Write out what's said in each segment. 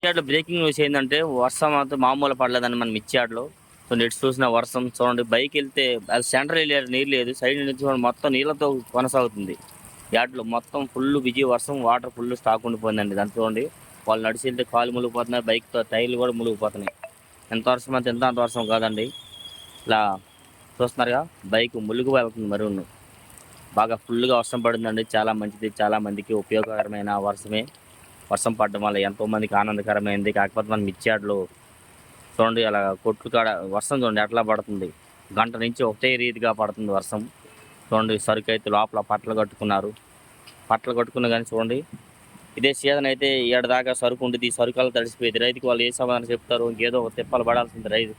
మిర్చియాడలో breaking news ఏంటంటే వర్షం అయితే మామూలు పడలేదండి మన మిర్చియాడలో. సో నెట్ చూసిన వర్షం చూడండి, బైక్ వెళ్తే అది సెంటర్ ఏరియా నీరు లేదు, సైడ్ నుంచి చూడండి మొత్తం నీళ్ళతో కొనసాగుతుంది. యార్డ్లో మొత్తం ఫుల్ బిజీ, వర్షం వాటర్ ఫుల్ స్టాక్ ఉండిపోయిందండి. దాన్ని చూడండి, వాళ్ళు నడిచి వెళ్తే కాలు మునిగిపోతున్నాయి, బైక్తో టైర్లు కూడా మునిగిపోతున్నాయి. ఎంత వర్షం అంటే ఎంత అంత వర్షం కాదండి. ఇలా చూస్తున్నారుగా, బైక్ ములుగు వెళ్తుంది మరి బాగా ఫుల్గా వర్షం పడిందండి. చాలా మంచిది, చాలా మందికి ఉపయోగకరమైన వర్షమే. వర్షం పడడం వల్ల ఎంతో మందికి ఆనందకరమైంది. కాకపోతే మన మిర్చియాడలో చూడండి అలా కొట్లు కాడ వర్షం చూడండి ఎట్లా పడుతుంది. గంట నుంచి ఒకటే రీతిగా పడుతుంది వర్షం. చూడండి సరుకు అయితే లోపల పట్టలు కట్టుకున్నారు. పట్టలు కట్టుకున్నా కానీ చూడండి, ఇదే సీజన్ అయితే ఏడాదాకా సరుకు ఉంటుంది. ఈ సరుకులు తడిసిపోయింది. రైతుకి వాళ్ళు ఏ సమాధానం చెప్తారు, ఇంకేదో ఒక తిప్పలు పడాల్సింది రైతు.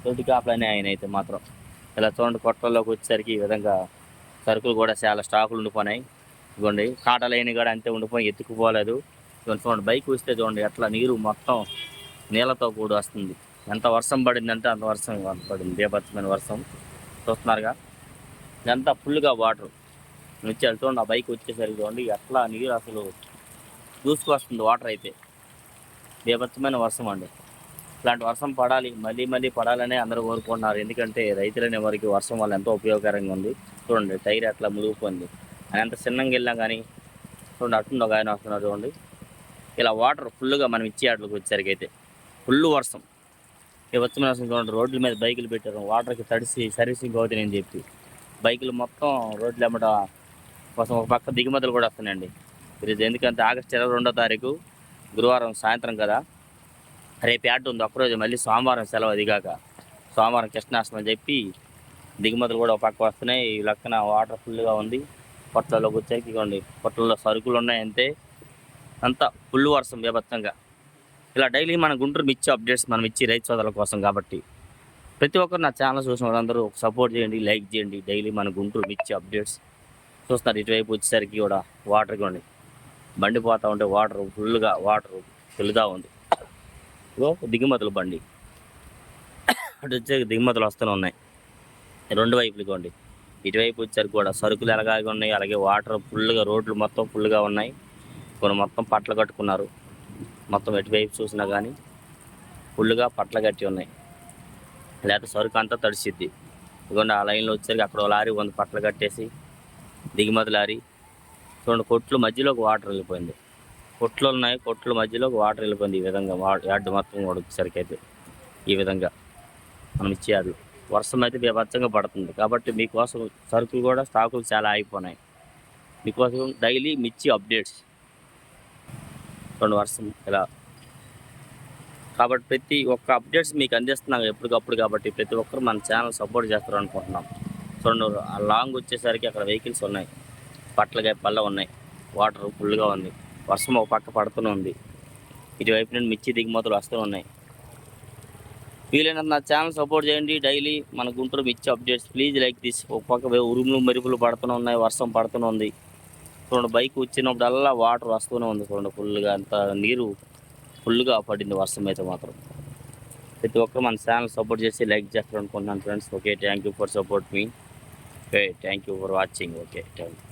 తొట్టి కాపలనే ఆయన అయితే మాత్రం. ఇలా చూడండి కొట్టల్లోకి వచ్చేసరికి ఈ విధంగా సరుకులు కూడా చాలా స్టాకులు ఉండిపోయినాయి. ఇదిగోండి కాటలైన కూడా అంతే ఉండిపోయి, ఎత్తుకుపోలేదు. చూడండి బైక్ వస్తే చూడండి ఎట్లా నీరు మొత్తం నీళ్ళతో కూడి వస్తుంది. ఎంత వర్షం పడిందంటే అంత వర్షం పడింది, బీభత్సమైన వర్షం. చూస్తున్నారుగా, ఇదంతా ఫుల్గా వాటర్ నుంచి చూడండి. ఆ బైక్ వచ్చేసరికి చూడండి ఎట్లా నీరు అసలు దూసుకొస్తుంది. వాటర్ అయితే బీభత్సమైన వర్షం అండి. ఇలాంటి వర్షం పడాలి, మళ్ళీ మళ్ళీ పడాలనే అందరూ కోరుకుంటున్నారు. ఎందుకంటే రైతులనే వారికి వర్షం వల్ల ఎంతో ఉపయోగకరంగా ఉంది. చూడండి టైర్ ఎట్లా మునిగిపోయింది. అని ఎంత చిన్నగా వెళ్ళాం కానీ చూడండి అట్టుంది ఒక ఆయన వస్తున్నారు చూడండి. ఇలా వాటర్ ఫుల్గా మనం ఇచ్చేట్లకు వచ్చేసరికి అయితే ఫుల్ వర్షం, ఈ వచ్చిన వర్షం చూడండి. రోడ్ల మీద బైకులు పెట్టారు, వాటర్కి తడిసి సర్వీసింగ్ అవుతుంది అని చెప్పి బైకులు మొత్తం రోడ్లు ఎమ్మట కోసం ఒక పక్క దిగుమతులు కూడా వస్తున్నాయండి. ఈరోజు ఎందుకంటే ఆగస్టు 22వ తారీఖు గురువారం సాయంత్రం కదా, రేపు యాడ్ ఉంది ఒక్కరోజు, మళ్ళీ సోమవారం సెలవు. అదిగాక సోమవారం కృష్ణాష్టమి అని చెప్పి దిగుమతులు కూడా ఒక పక్క వస్తున్నాయి. ఈ లెక్కన వాటర్ ఫుల్గా ఉంది. పొట్లలోకి వచ్చేకి ఇవ్వండి, పొట్లలో సరుకులు ఉన్నాయి అంతే. అంతా ఫుల్ వర్షం బీభత్సంగా. ఇలా డైలీ మన గుంటూరు మిర్చి అప్డేట్స్ మనం ఇచ్చి రైతు సోదరుల కోసం కాబట్టి ప్రతి ఒక్కరు నా ఛానల్ చూసిన వాళ్ళందరూ సపోర్ట్ చేయండి, లైక్ చేయండి. డైలీ మన గుంటూరు మిర్చి అప్డేట్స్ చూస్తున్నారు. ఇటువైపు వచ్చేసరికి కూడా వాటర్ ఇవ్వండి, బండి పోతూ ఉంటే వాటర్ ఫుల్గా వాటర్ తెలుదా ఉంది. ఇగో దిగుమతులు బండి అటు వచ్చే దిగుమతులు వస్తూనే ఉన్నాయి రెండు వైపులు. ఇవ్వండి ఇటువైపు వచ్చేసరికి కూడా సరుకులు ఎలాగే ఉన్నాయి, అలాగే వాటర్ ఫుల్గా, రోడ్లు మొత్తం ఫుల్గా ఉన్నాయి. కొన్ని మొత్తం పట్టలు కట్టుకున్నారు. మొత్తం ఎటువైపు చూసినా కానీ ఫుల్గా పట్టలు కట్టి ఉన్నాయి, లేకపోతే సరుకు అంతా తడిసిద్ది. ఇదిగోండి ఆ లైన్లో వచ్చేసరికి అక్కడ లారీ 100 పట్టలు కట్టేసి దిగుమతి లారీ. చూడండి కొట్లు మధ్యలోకి వాటర్ వెళ్ళిపోయింది. కొట్లు ఉన్నాయి, కొట్ల మధ్యలోకి వాటర్ వెళ్ళిపోయింది. ఈ విధంగా యార్డ్ మొత్తం కూడా వచ్చేసరికి అయితే ఈ విధంగా మనం ఇచ్చేయాలి. వర్షం అయితే బీభత్సంగా పడుతుంది కాబట్టి మీకోసం సరుకులు కూడా స్టాకులు చాలా ఆగిపోయినాయి. మీకోసం డైలీ మిర్చి అప్డేట్స్ చూడండి వర్షం ఇలా. కాబట్టి ప్రతి ఒక్క అప్డేట్స్ మీకు అందిస్తున్నాం ఎప్పటికప్పుడు. కాబట్టి ప్రతి ఒక్కరు మన ఛానల్ సపోర్ట్ చేస్తారు అనుకుంటున్నాం. చూడండి లాంగ్ వచ్చేసరికి అక్కడ వెహికల్స్ ఉన్నాయి, పట్లగా పళ్ళ ఉన్నాయి, వాటర్ ఫుల్గా ఉంది, వర్షం ఒక పక్క పడుతూనే ఉంది. ఇటువైపు నుండి మిర్చి దిగుమతులు వస్తూ ఉన్నాయి. వీలైనంత నా ఛానల్ సపోర్ట్ చేయండి. డైలీ మన గుంటూరు మిర్చి అప్డేట్స్ ప్లీజ్ లైక్ దిస్. ఒక పక్క ఉరుములు మెరుపులు పడుతూనే ఉన్నాయి, వర్షం పడుతూనే ఉంది. చూడండి బైక్ వచ్చినప్పుడల్లా వాటర్ వస్తూనే ఉంది. చూడండి ఫుల్గా అంత నీరు ఫుల్గా పడింది వర్షం అయితే మాత్రం. ప్రతి ఒక్కరు మన ఛానల్ సపోర్ట్ చేసి లైక్ చేస్తారు అనుకుంటున్నాను friends. Okay, thank you for support me. Okay, thank you for watching. Okay, thank you.